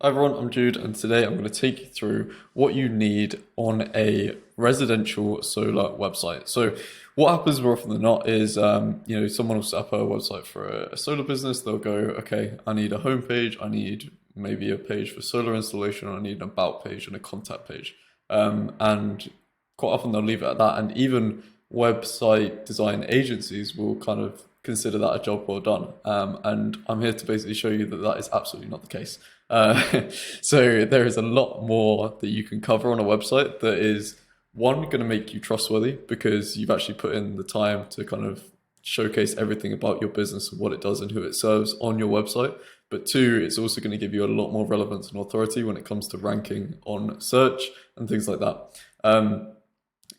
Hi everyone, I'm Jude, and today I'm going to take you through what you need on a residential solar website. So, what happens more often than not is, someone will set up a website for a solar business. They'll go, okay, I need a homepage, I need maybe a page for solar installation, I need an about page and a contact page. And quite often they'll leave it at that. And even website design agencies will kind of consider that a job well done. And I'm here to basically show you that that is absolutely not the case. So there is a lot more that you can cover on a website that is, one, going to make you trustworthy because you've actually put in the time to kind of showcase everything about your business and what it does and who it serves on your website. But two, it's also going to give you a lot more relevance and authority when it comes to ranking on search and things like that.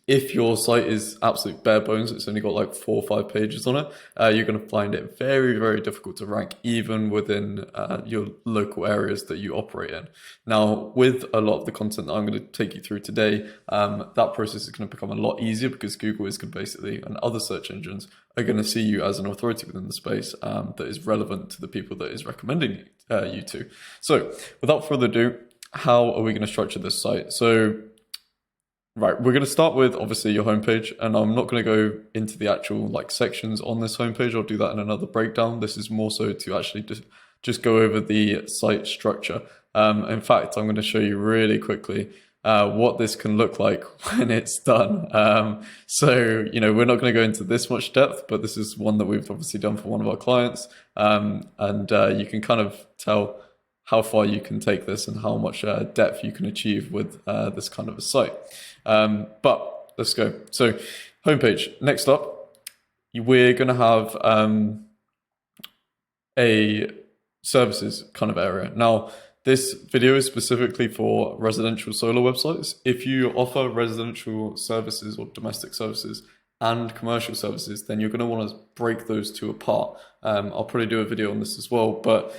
If your site is absolute bare bones, it's only got like 4 or 5 pages on it, you're going to find it very, very difficult to rank even within your local areas that you operate in. Now, with a lot of the content that I'm going to take you through today, that process is going to become a lot easier because Google is going to basically, and other search engines are going to see you as an authority within the space that is relevant to the people that is recommending you to. So without further ado, how are we going to structure this site? Right, we're going to start with obviously your homepage, and I'm not going to go into the actual like sections on this homepage. I'll do that in another breakdown. This is more so to actually just go over the site structure. In fact, I'm going to show you really quickly what this can look like when it's done. We're not going to go into this much depth, but this is one that we've obviously done for one of our clients, and you can kind of tell how far you can take this and how much depth you can achieve with this kind of a site. But let's go. So homepage, next up, we're going to have a services kind of area. Now, this video is specifically for residential solar websites. If you offer residential services or domestic services and commercial services, then you're going to want to break those two apart. I'll probably do a video on this as well, but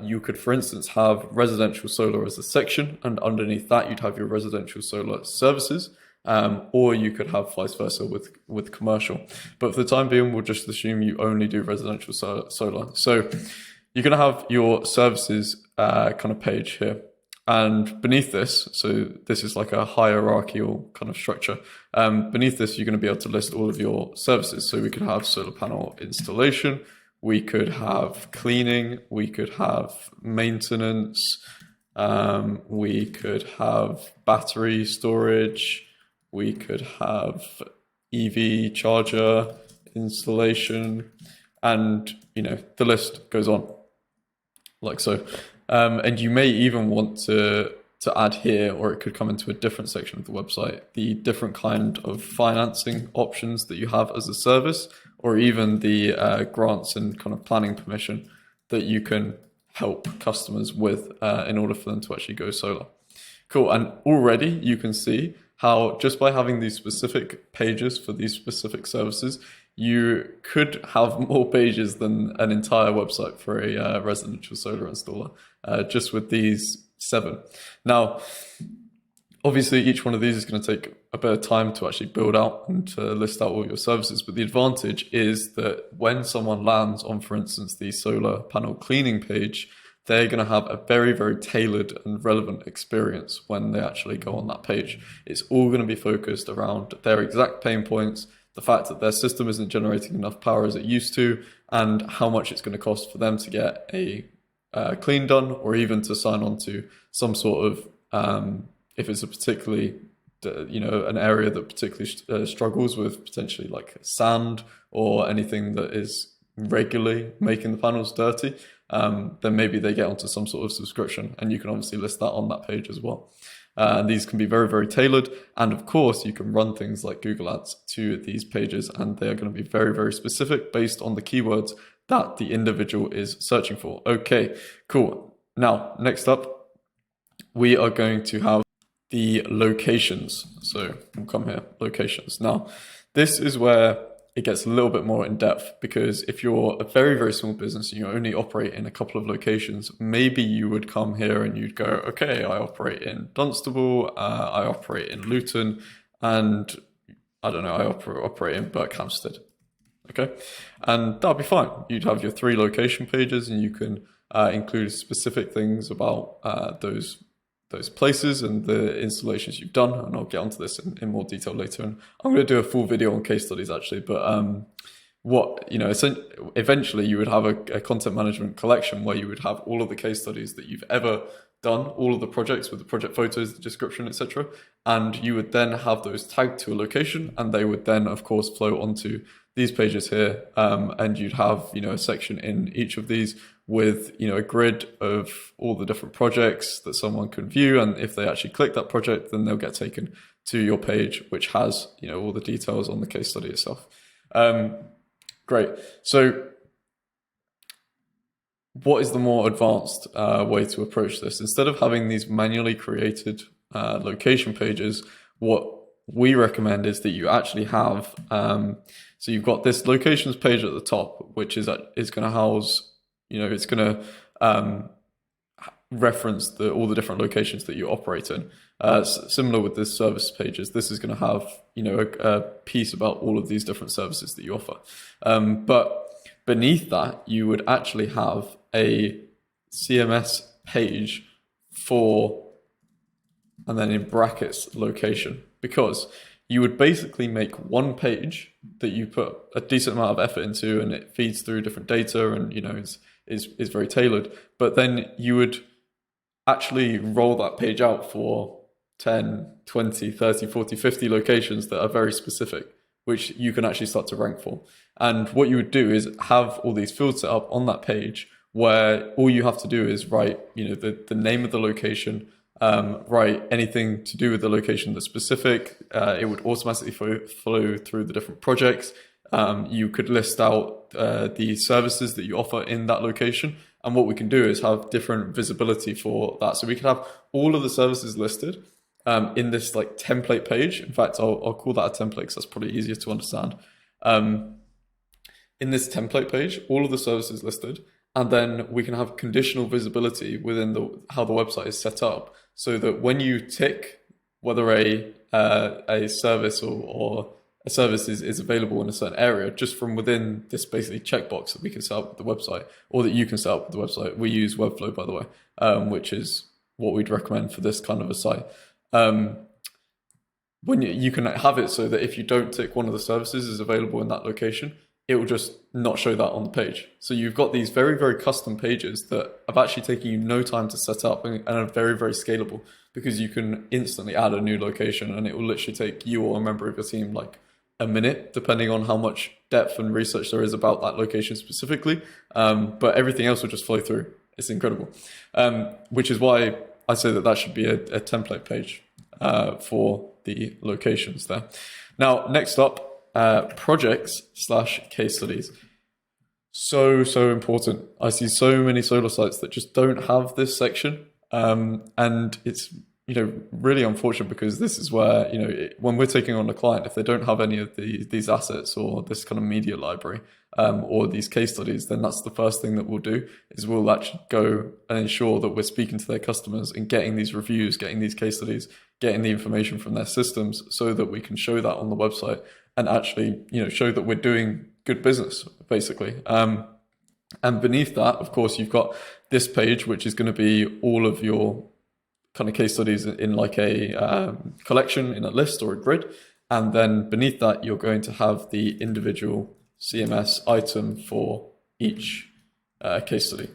you could, for instance, have residential solar as a section, and underneath that you'd have your residential solar services, or you could have vice versa with commercial. But for the time being, we'll just assume you only do residential solar. So you're going to have your services kind of page here. And beneath this, so this is like a hierarchical kind of structure. Beneath this, you're going to be able to list all of your services. So we could have solar panel installation, we could have cleaning, we could have maintenance, we could have battery storage, we could have EV charger installation, and the list goes on like so. And you may even want to add here, or it could come into a different section of the website, the different kind of financing options that you have as a service, or even the grants and kind of planning permission that you can help customers with in order for them to actually go solar. Cool, and already you can see how just by having these specific pages for these specific services, you could have more pages than an entire website for a residential solar installer, just with these 7. Now, obviously, each one of these is going to take a bit of time to actually build out and to list out all your services. But the advantage is that when someone lands on, for instance, the solar panel cleaning page, they're going to have a very, very tailored and relevant experience when they actually go on that page. It's all going to be focused around their exact pain points, the fact that their system isn't generating enough power as it used to, and how much it's going to cost for them to get a clean done, or even to sign on to some sort of, if it's a particularly, an area that particularly struggles with potentially like sand or anything that is regularly making the panels dirty, then maybe they get onto some sort of subscription, and you can obviously list that on that page as well. And these can be very, very tailored. And of course, you can run things like Google Ads to these pages, and they are going to be very, very specific based on the keywords that the individual is searching for. Okay, cool. Now, next up, we are going to have the locations. So we'll come here, locations. Now, this is where it gets a little bit more in depth, because if you're a very, very small business and you only operate in a couple of locations, maybe you would come here and you'd go, okay, I operate in Dunstable, I operate in Luton, and I don't know, I operate in Berkhamsted. Okay, and that'll be fine. You'd have your 3 location pages, and you can include specific things about those places and the installations you've done. And I'll get onto this in more detail later. And I'm going to do a full video on case studies actually, but eventually you would have a content management collection where you would have all of the case studies that you've ever done, all of the projects with the project photos, the description, etc. And you would then have those tagged to a location, and they would then, of course, flow onto these pages here. And you'd have, a section in each of these with, a grid of all the different projects that someone can view. And if they actually click that project, then they'll get taken to your page, which has, all the details on the case study itself. Great. So what is the more advanced way to approach this? Instead of having these manually created location pages, what we recommend is that you actually have, so you've got this locations page at the top, which is going to house, it's going to reference all the different locations that you operate in. Similar with this service pages, this is going to have, a piece about all of these different services that you offer. But beneath that, you would actually have a CMS page for, and then in brackets, location, because you would basically make one page that you put a decent amount of effort into, and it feeds through different data and, is very tailored. But then you would actually roll that page out for 10, 20, 30, 40, 50 locations that are very specific, which you can actually start to rank for. And what you would do is have all these fields set up on that page where all you have to do is write, the name of the location, write anything to do with the location that's specific. It would automatically flow through the different projects. You could list out the services that you offer in that location. And what we can do is have different visibility for that. So we can have all of the services listed in this like template page. In fact, I'll call that a template because that's probably easier to understand. In this template page, all of the services listed, and then we can have conditional visibility within how the website is set up, so that when you tick whether a service or a service is available in a certain area, just from within this basically checkbox that we can set up with the website, or that you can set up with the website. We use Webflow, by the way, which is what we'd recommend for this kind of a site. When you can have it so that if you don't tick one of the services is available in that location, it will just not show that on the page. So you've got these very, very custom pages that have actually taken you no time to set up and are very, very scalable, because you can instantly add a new location and it will literally take you or a member of your team like a minute, depending on how much depth and research there is about that location specifically. But everything else will just flow through. It's incredible. Which is why I say that should be a template page for the locations there. Now, next up, projects/case studies. So important. I see so many solo sites that just don't have this section. And it's, really unfortunate, because this is where, when we're taking on a client, if they don't have any of these assets or this kind of media library, or these case studies, then that's the first thing that we'll do, is we'll actually go and ensure that we're speaking to their customers and getting these reviews, getting these case studies, getting the information from their systems, so that we can show that on the website and actually, show that we're doing good business, basically. And beneath that, of course, you've got this page, which is going to be all of your kind of case studies in like a collection, in a list or a grid. And then beneath that, you're going to have the individual CMS item for each case study.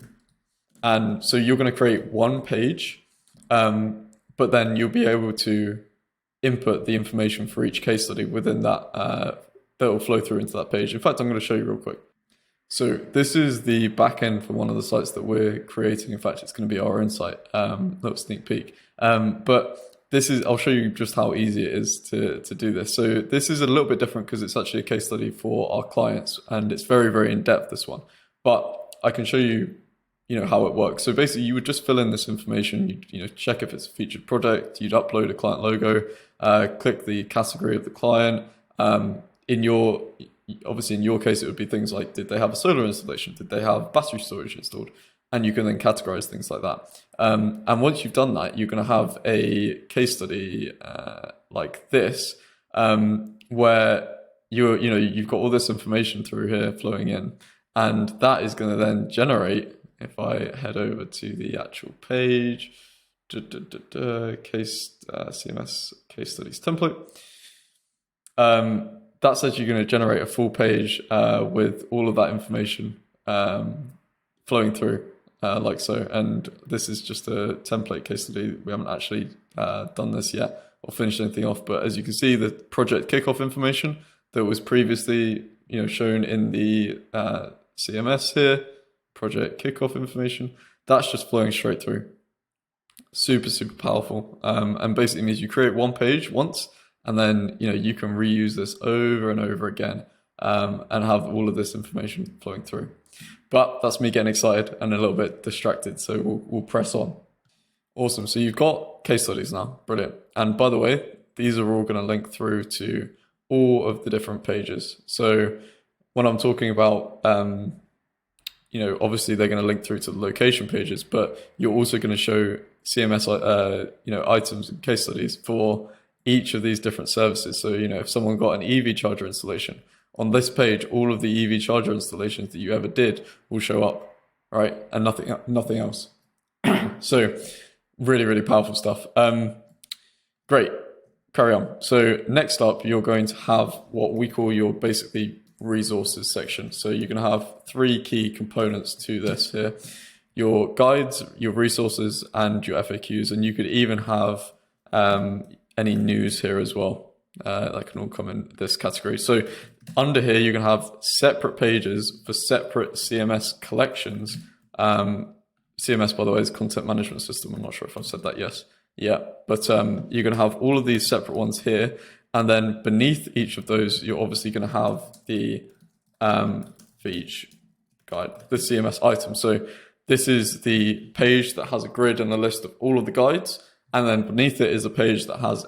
And so you're going to create one page, but then you'll be able to input the information for each case study within that, that will flow through into that page. In fact, I'm going to show you real quick. So this is the backend for one of the sites that we're creating. In fact, it's going to be our own site, little sneak peek. But I'll show you just how easy it is to do this. So this is a little bit different because it's actually a case study for our clients, and it's very, very in-depth, this one. But I can show you, how it works. So basically you would just fill in this information, you'd check if it's a featured product, you'd upload a client logo, click the category of the client. Obviously in your case, it would be things like, did they have a solar installation? Did they have battery storage installed? And you can then categorize things like that. And once you've done that, you're going to have a case study like this, where you've got all this information through here flowing in, and that is going to then generate if I head over to the actual page, case CMS case studies template, that says you're going to generate a full page with all of that information flowing through like so. And this is just a template case study. We haven't actually done this yet or finished anything off, but as you can see, the project kickoff information that was previously shown in the CMS here, project kickoff information, that's just flowing straight through. Super, super powerful. And basically means you create one page once, and then you can reuse this over and over again and have all of this information flowing through. But that's me getting excited and a little bit distracted, so we'll press on. Awesome. So you've got case studies now. Brilliant. And by the way, these are all going to link through to all of the different pages. So when I'm talking about, obviously they're going to link through to the location pages, but you're also going to show CMS, items and case studies for each of these different services. So, if someone got an EV charger installation, on this page, all of the EV charger installations that you ever did will show up, right? And nothing else. So really, really powerful stuff. Great, carry on. So next up, you're going to have what we call your basically resources section. So you're going to have 3 key components to this here: your guides, your resources, and your FAQs. And you could even have any news here as well. That can all come in this category. So under here, you can have separate pages for separate CMS collections. CMS, by the way, is content management system. I'm not sure if I've said that. Yes. Yeah. But you're going to have all of these separate ones here. And then beneath each of those, you're obviously going to have the, for each guide, the CMS item. So this is the page that has a grid and a list of all of the guides. And then beneath it is a page that has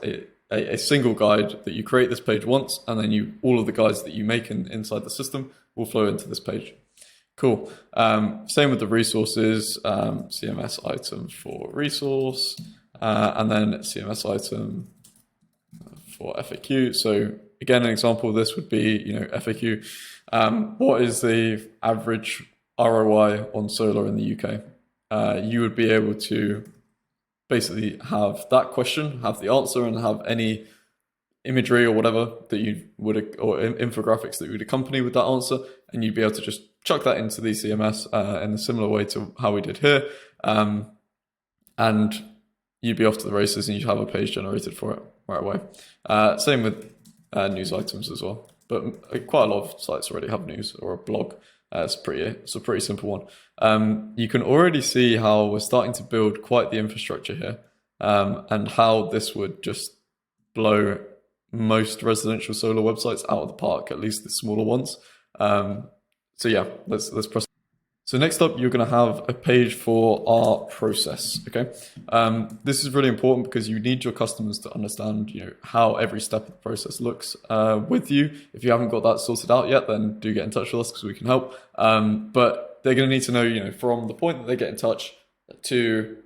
a single guide that you create this page once, and then all of the guides that you make inside the system will flow into this page. Cool. Same with the resources, CMS item for resource, and then CMS item for FAQ. So again, an example of this would be, FAQ. What is the average ROI on solar in the UK? You would be able to basically have that question, have the answer, and have any imagery or whatever that you would, or infographics that would accompany with that answer, and you'd be able to just chuck that into the CMS in a similar way to how we did here, and you'd be off to the races, and you'd have a page generated for it right away. Same with news items as well, but quite a lot of sites already have news or a blog. It's a pretty simple one. You can already see how we're starting to build quite the infrastructure here, and how this would just blow most residential solar websites out of the park, at least the smaller ones. So yeah, let's press. So next up, you're going to have a page for our process. Okay, this is really important because you need your customers to understand, how every step of the process looks with you. If you haven't got that sorted out yet, then do get in touch with us because we can help. But they're going to need to know, from the point that they get in touch to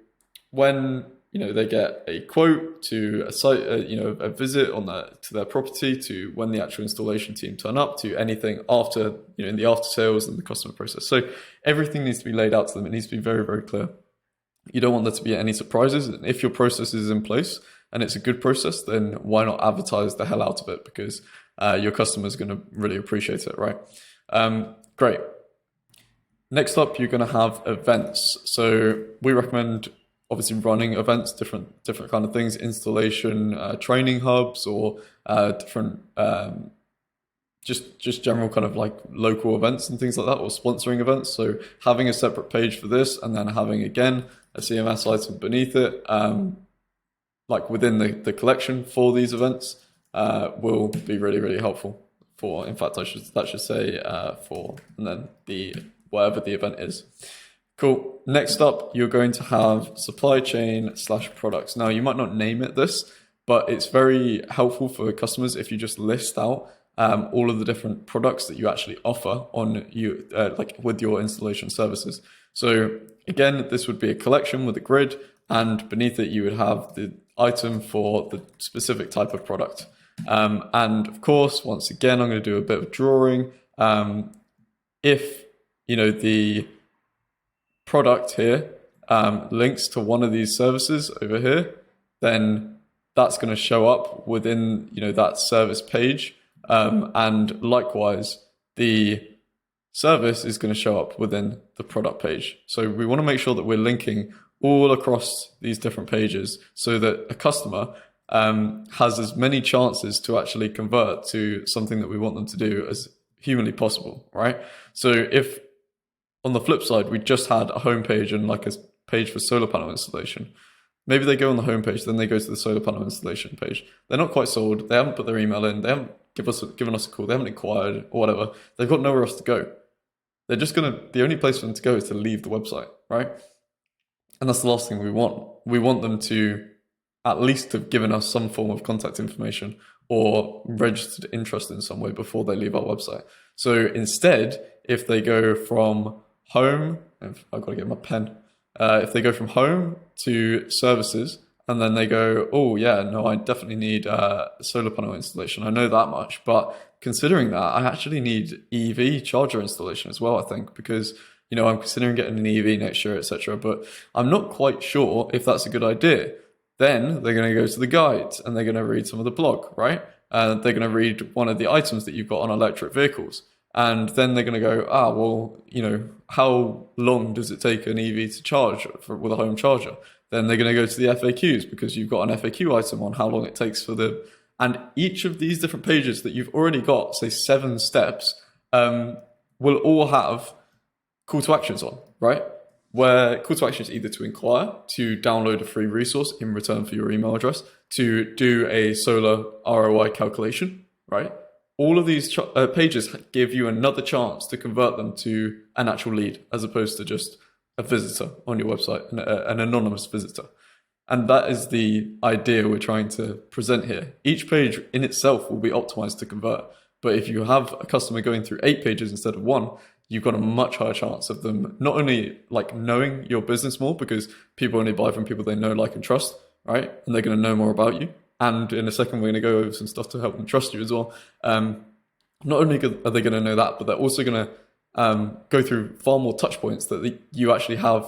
when they get a quote, to a site, a visit to their property, to when the actual installation team turn up, to anything after, in the after sales and the customer process. So everything needs to be laid out to them. It needs to be very, very clear. You don't want there to be any surprises. And if your process is in place and it's a good process, then why not advertise the hell out of it? Because your customer's going to really appreciate it, right? Great. Next up, you're going to have events. So we recommend obviously running events, different kind of things, installation, training hubs, or different, just general kind of like local events and things like that, or sponsoring events. So having a separate page for this, and then having again a CMS item beneath it, like within the collection for these events, will be really, really helpful. In fact, that should say for, and then whatever the event is. Cool. Next up, you're going to have supply chain / products. Now, you might not name it this, but it's very helpful for customers if you just list out all of the different products that you actually offer on like with your installation services. So again, this would be a collection with a grid, and beneath it, you would have the item for the specific type of product. And of course, once again, I'm going to do a bit of drawing. If the product here links to one of these services over here, then that's going to show up within that service page, and likewise the service is going to show up within the product page. So we want to make sure that we're linking all across these different pages so that a customer has as many chances to actually convert to something that we want them to do as humanly possible, right? So if on the flip side, we just had a homepage and like a page for solar panel installation, maybe they go on the homepage, then they go to the solar panel installation page. They're not quite sold. They haven't put their email in. They haven't given us a call. They haven't inquired or whatever. They've got nowhere else to go. They're just the only place for them to go is to leave the website, right? And that's the last thing we want. We want them to at least have given us some form of contact information or registered interest in some way before they leave our website. So instead, if they go from home, I've got to get my pen. If they go from home to services, and then they go, oh yeah, no, I definitely need a solar panel installation. I know that much, but considering that, I actually need EV charger installation as well, I think, because I'm considering getting an EV next year, etc. But I'm not quite sure if that's a good idea. Then they're going to go to the guides and they're going to read some of the blog, right? And they're going to read one of the items that you've got on electric vehicles. And then they're going to go, well, how long does it take an EV to charge with a home charger? Then they're going to go to the FAQs because you've got an FAQ item on how long it takes and each of these different pages that you've already got, say 7 steps, will all have call to actions on, right? Where call to action is either to inquire, to download a free resource in return for your email address, to do a solar ROI calculation, right? All of these pages give you another chance to convert them to an actual lead as opposed to just a visitor on your website, an anonymous visitor. And that is the idea we're trying to present here. Each page in itself will be optimized to convert. But if you have a customer going through 8 pages instead of 1, you've got a much higher chance of them not only like knowing your business more, because people only buy from people they know, like, and trust, right? And they're going to know more about you. And in a second, we're going to go over some stuff to help them trust you as well. Not only are they going to know that, but they're also going to go through far more touch points that you actually have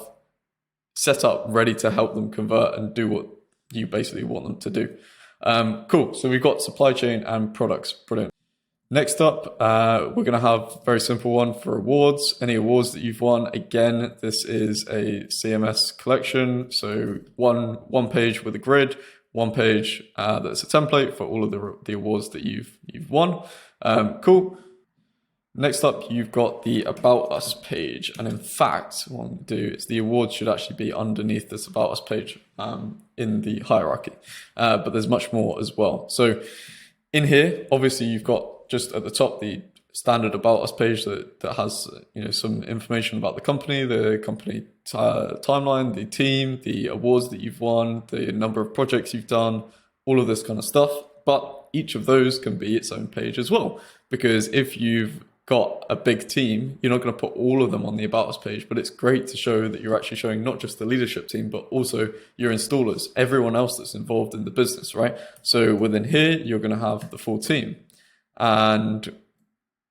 set up ready to help them convert and do what you basically want them to do. Cool. So we've got supply chain and products. Brilliant. Next up, we're going to have a very simple one for awards. Any awards that you've won. Again, this is a CMS collection. So one page with a grid, one page that's a template for all of the awards that you've won. Cool. Next up, you've got the About Us page. And in fact, what I'm going to do is the awards should actually be underneath this About Us page in the hierarchy. But there's much more as well. So in here, obviously, you've got just at the top the standard About Us page that has some information about the company timeline, the team, the awards that you've won, the number of projects you've done, all of this kind of stuff. But each of those can be its own page as well, because if you've got a big team, you're not going to put all of them on the About Us page, but it's great to show that you're actually showing not just the leadership team, but also your installers, everyone else that's involved in the business, right? So within here, you're going to have the full team. And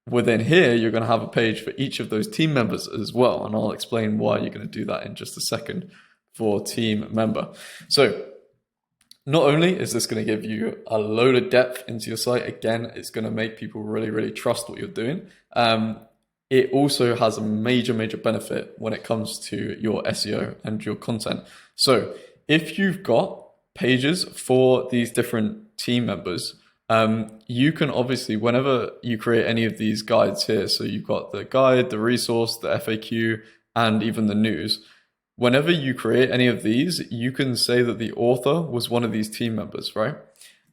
within here, you're going to have a page for each of those team members as well. And I'll explain why you're going to do that in just a second for team member. So not only is this going to give you a load of depth into your site, again, it's going to make people really, really trust what you're doing. It also has a major, major benefit when it comes to your SEO and your content. So if you've got pages for these different team members, you can obviously, whenever you create any of these guides here, so you've got the guide, the resource, the FAQ, and even the news. Whenever you create any of these, you can say that the author was one of these team members, right?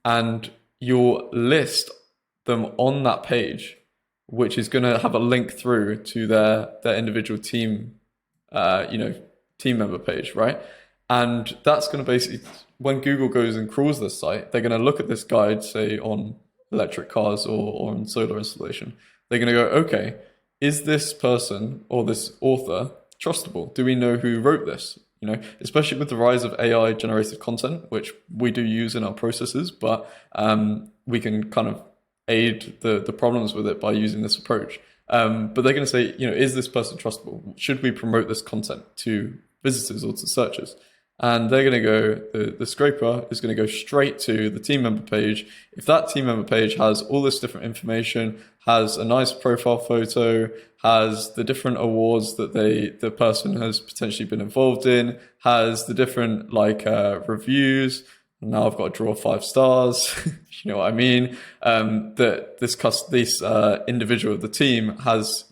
And you'll list them on that page, which is going to have a link through to their individual team, team member page, right? And that's going to basically, when Google goes and crawls this site, they're going to look at this guide, say on electric cars or on solar installation. They're going to go, okay, is this person or this author trustable? Do we know who wrote this? Especially with the rise of AI generated content, which we do use in our processes, but we can kind of aid the problems with it by using this approach. But they're going to say, is this person trustable? Should we promote this content to visitors or to searchers? And they're going to go, the scraper is going to go straight to the team member page. If that team member page has all this different information, has a nice profile photo, has the different awards that the person has potentially been involved in, has the different reviews. Now I've got to draw 5 stars. You know what I mean? That this individual of the team has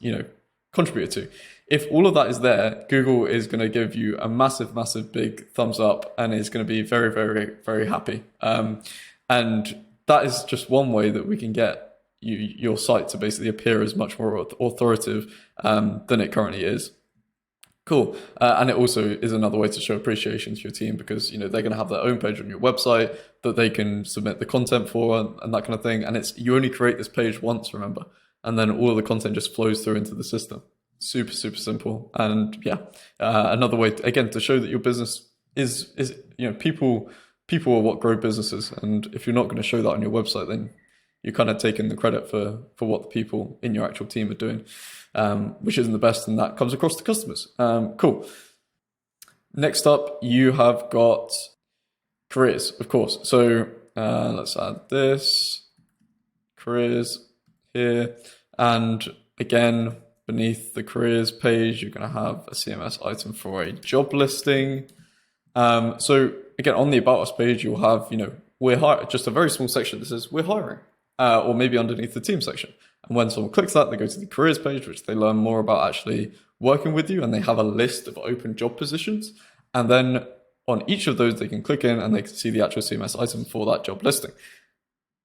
contributed to. If all of that is there, Google is going to give you a massive, massive big thumbs up and is going to be very, very, very happy. And that is just one way that we can get your site to basically appear as much more authoritative than it currently is. Cool. And it also is another way to show appreciation to your team, because they're going to have their own page on your website that they can submit the content for and that kind of thing. And you only create this page once, remember, and then all of the content just flows through into the system. Super, super simple. And yeah, another way again to show that your business is people are what grow businesses. And if you're not going to show that on your website, then you're kind of taking the credit for what the people in your actual team are doing, which isn't the best, and that comes across to customers. Cool. Next up, you have got careers, of course. So let's add this careers here, and again, beneath the careers page, you're going to have a CMS item for a job listing. So again, on the About Us page, you'll have, we're hiring, just a very small section that says we're hiring, or maybe underneath the team section. And when someone clicks that, they go to the careers page, which they learn more about actually working with you, and they have a list of open job positions. And then on each of those, they can click in and they can see the actual CMS item for that job listing.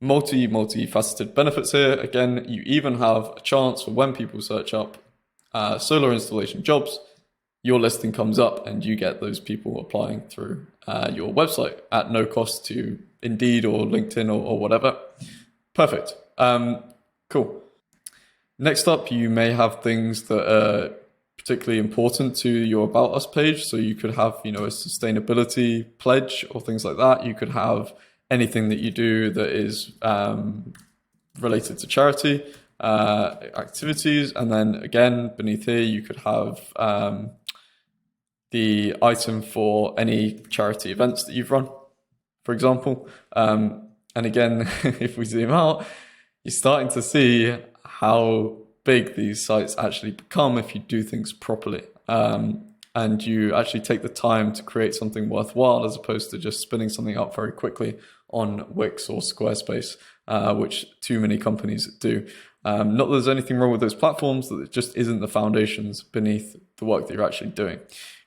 Multi-faceted benefits here. Again, you even have a chance for when people search up solar installation jobs, your listing comes up and you get those people applying through your website at no cost to Indeed or LinkedIn or whatever. Perfect. Cool. Next up, you may have things that are particularly important to your About Us page. So you could have, a sustainability pledge or things like that. You could have anything that you do that is related to charity activities. And then again, beneath here, you could have the item for any charity events that you've run, for example. And again, if we zoom out, you're starting to see how big these sites actually become if you do things properly. And you actually take the time to create something worthwhile, as opposed to just spinning something up very quickly on Wix or Squarespace, which too many companies do. Not that there's anything wrong with those platforms, that it just isn't the foundations beneath the work that you're actually doing.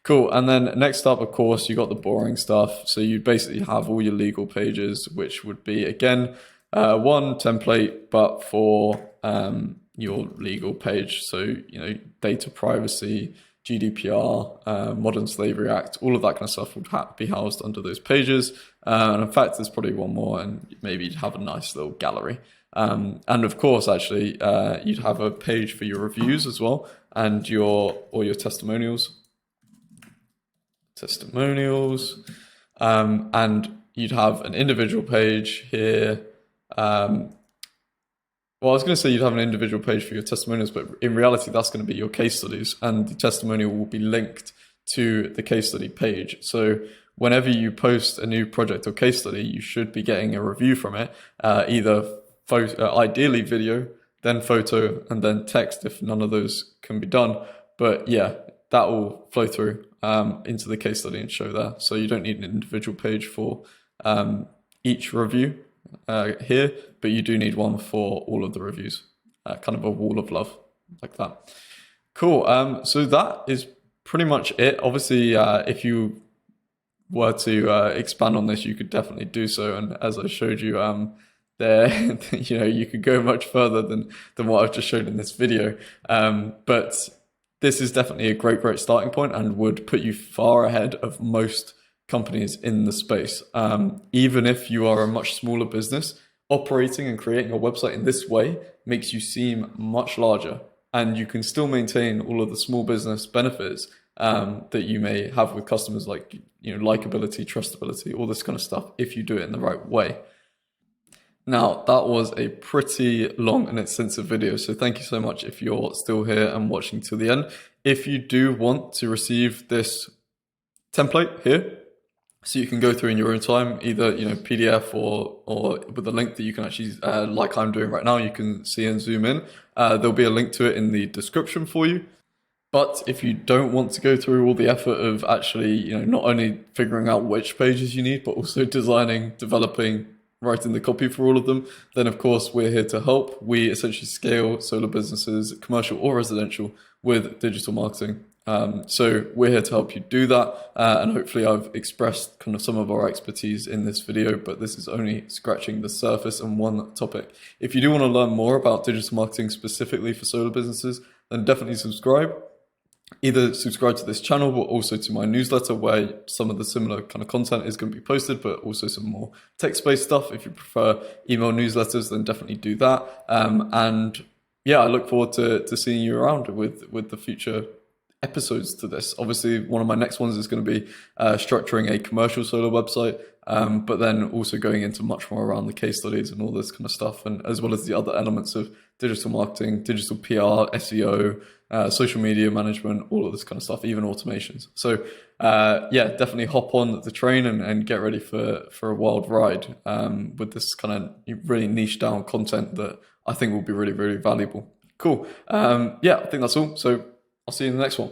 Cool. And then next up, of course, you got the boring stuff. So you basically have all your legal pages, which would be, again, one template, but for your legal page. So, data privacy, GDPR, Modern Slavery Act, all of that kind of stuff would be housed under those pages. And in fact, there's probably one more, and maybe you'd have a nice little gallery. And of course, actually, you'd have a page for your reviews as well, and your testimonials. And you'd have an individual page here. Well, I was going to say you'd have an individual page for your testimonials, but in reality, that's going to be your case studies, and the testimonial will be linked to the case study page. So whenever you post a new project or case study, you should be getting a review from it, either photo, ideally video, then photo, and then text if none of those can be done. But yeah, that will flow through into the case study and show there. So you don't need an individual page for each review here, but you do need one for all of the reviews, kind of a wall of love like that. Cool. So that is pretty much it. Obviously, if you were to expand on this, you could definitely do so. And as I showed you there, you could go much further than what I've just showed in this video. But this is definitely a great starting point, and would put you far ahead of most companies in the space. Even if you are a much smaller business, operating and creating a website in this way makes you seem much larger, and you can still maintain all of the small business benefits that you may have with customers, like likability, trustability, all this kind of stuff, if you do it in the right way. Now, that was a pretty long and extensive video, so thank you so much if you're still here and watching till the end. If you do want to receive this template here, so you can go through in your own time, either PDF or with a link that you can actually, like I'm doing right now, you can see and zoom in. There'll be a link to it in the description for you. But if you don't want to go through all the effort of actually, not only figuring out which pages you need, but also designing, developing, writing the copy for all of them, then of course we're here to help. We essentially scale solo businesses, commercial or residential, with digital marketing. So we're here to help you do that. And hopefully I've expressed kind of some of our expertise in this video, but this is only scratching the surface on one topic. If you do want to learn more about digital marketing specifically for solo businesses, then definitely subscribe. Either subscribe to this channel, but also to my newsletter where some of the similar kind of content is going to be posted, but also some more text-based stuff. If you prefer email newsletters, then definitely do that. And yeah, I look forward to seeing you around with the future episodes to this. Obviously, one of my next ones is going to be structuring a commercial solo website, but then also going into much more around the case studies and all this kind of stuff, and as well as the other elements of digital marketing, digital PR, SEO, social media management, all of this kind of stuff, even automations. So yeah, definitely hop on the train and get ready for a wild ride with this kind of really niche down content that I think will be really, really valuable. Cool. Yeah, I think that's all. So I'll see you in the next one.